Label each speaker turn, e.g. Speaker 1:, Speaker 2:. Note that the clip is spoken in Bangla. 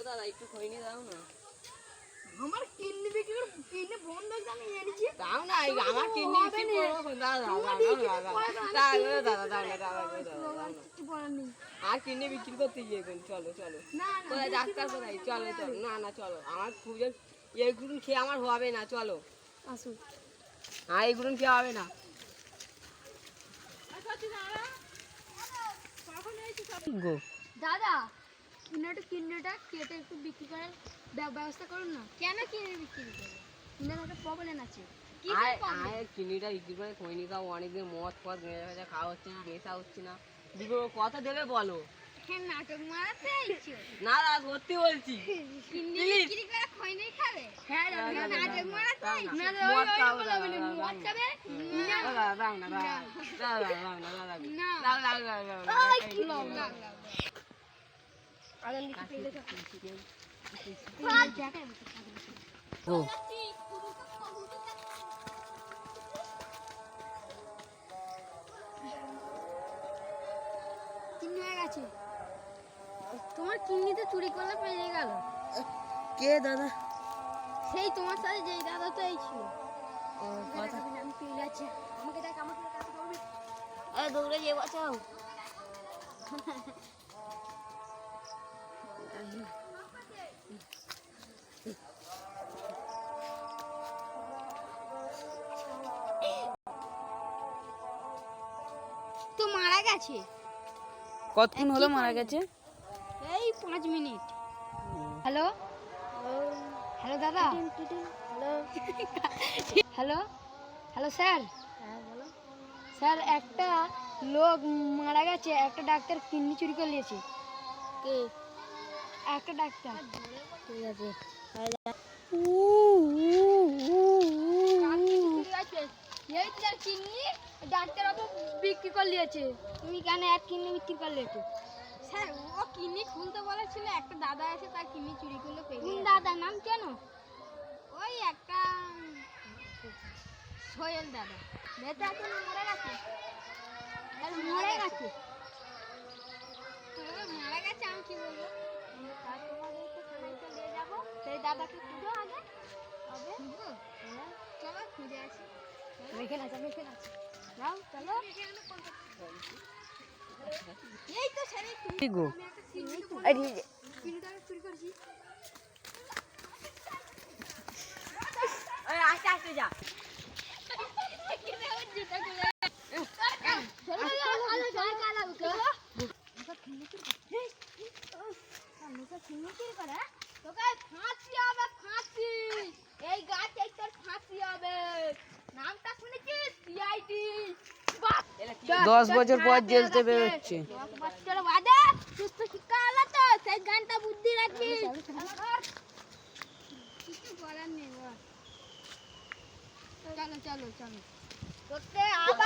Speaker 1: দাদা একটু খৈনি দাও না।
Speaker 2: আমার কিডনি বিক্রি করে কিডনি বন্ধক জানি এনেছি।
Speaker 1: দাও না, আমার কিডনি বিক্রি করবো। দাদা আর কিডনি বিক্রি করতে গিয়ে চলো চলো। কোথায় ডাক্তার কোথায়? চলো চলো। না না চলো, আমার খুব এইগুলো খেয়ে আমার হবে না, চলো
Speaker 2: আসুন।
Speaker 1: আর এইগুলো খেয়ে হবে না।
Speaker 2: দাদা কিডনিটা কেটে একটু বিক্রি করার ব্যবস্থা করুন না। কেন কিডনি বিক্রি করবে? কিডনির একটা প্রবলেম আছে।
Speaker 1: কিডনিটা বিক্রি করে খৈনি খাও, অনেকদিন মদ ফদ মেজা খাওয়া হচ্ছে না, নেশা হচ্ছে না। কত দেবে বলো?
Speaker 2: নাটক মারাতে আইছো?
Speaker 1: না না সত্যি বলছি।
Speaker 2: কিডনি বিক্রি করে খৈনি খাবে? হ্যাঁ নাটক মারাতে আইছো? না
Speaker 1: মদ খাও,
Speaker 2: মদ খাবে? তোমার কিডনিতে চুরি করলে পেয়ে গেল।
Speaker 1: কে দাদা?
Speaker 2: সেই তোমার সাথে যেই দাদা তো এই ছিল।
Speaker 1: কথা
Speaker 2: আমি পেয়ে যাচ্ছি। আমাকে দেখ, আমাকে কাছে করবি।
Speaker 1: দৌড়ে গিয়ে বাঁচাও।
Speaker 2: তো মারা গেছে।
Speaker 1: কতক্ষণ হলো মারা গেছে?
Speaker 2: এই 5 মিনিট। হ্যালো হ্যালো দাদা। Hello hello hello sir. হ্যাঁ বলো স্যার। একটা লোক মারা গেছে, একটা ডাক্তার কিডনি চুরি করে নিয়েছে। কে? একটা ডাক্তার। ঠিক আছে। এই তো কিডনি ডাক্তার বাবু বিক্রি করে নিয়েছে। তুমি কেন এক কিডনি বিক্রি করলে? স্যার ও কিডনি খুলতে বলেছিল, একটা দাদা এসে তার কিডনি চুরি করলে পেয়ে গেছে। দাদার নাম কেন? ওই একটা সোহেল দাদা। বেটা এখন মরে গেছে। মরে গেছে? মারা গেছে আমি কি বলবো? তোমাদের তো থানায় চলে যাবো, সেই দাদাকে খুঁজো আগে। হবে চলো খুঁজে আসি। রেখে আছে যাও চলো। এই তো স্যার
Speaker 1: কি গো?
Speaker 2: চুরি করেছি।
Speaker 1: আস্তে আস্তে যা।
Speaker 2: এই গাছ তোর ফাঁসি হবে। নামটা শুনেছিস? সিআইডি।
Speaker 1: 10 বছর পর জেলতে বেরোচ্ছে।
Speaker 2: 10 বছর বাদে সুস্থ শিক্ষা হলো তো, সেই গানটা বুদ্ধি রাখবি। কিছু বলার নেই। চলো চলো চলো। তোকে আবার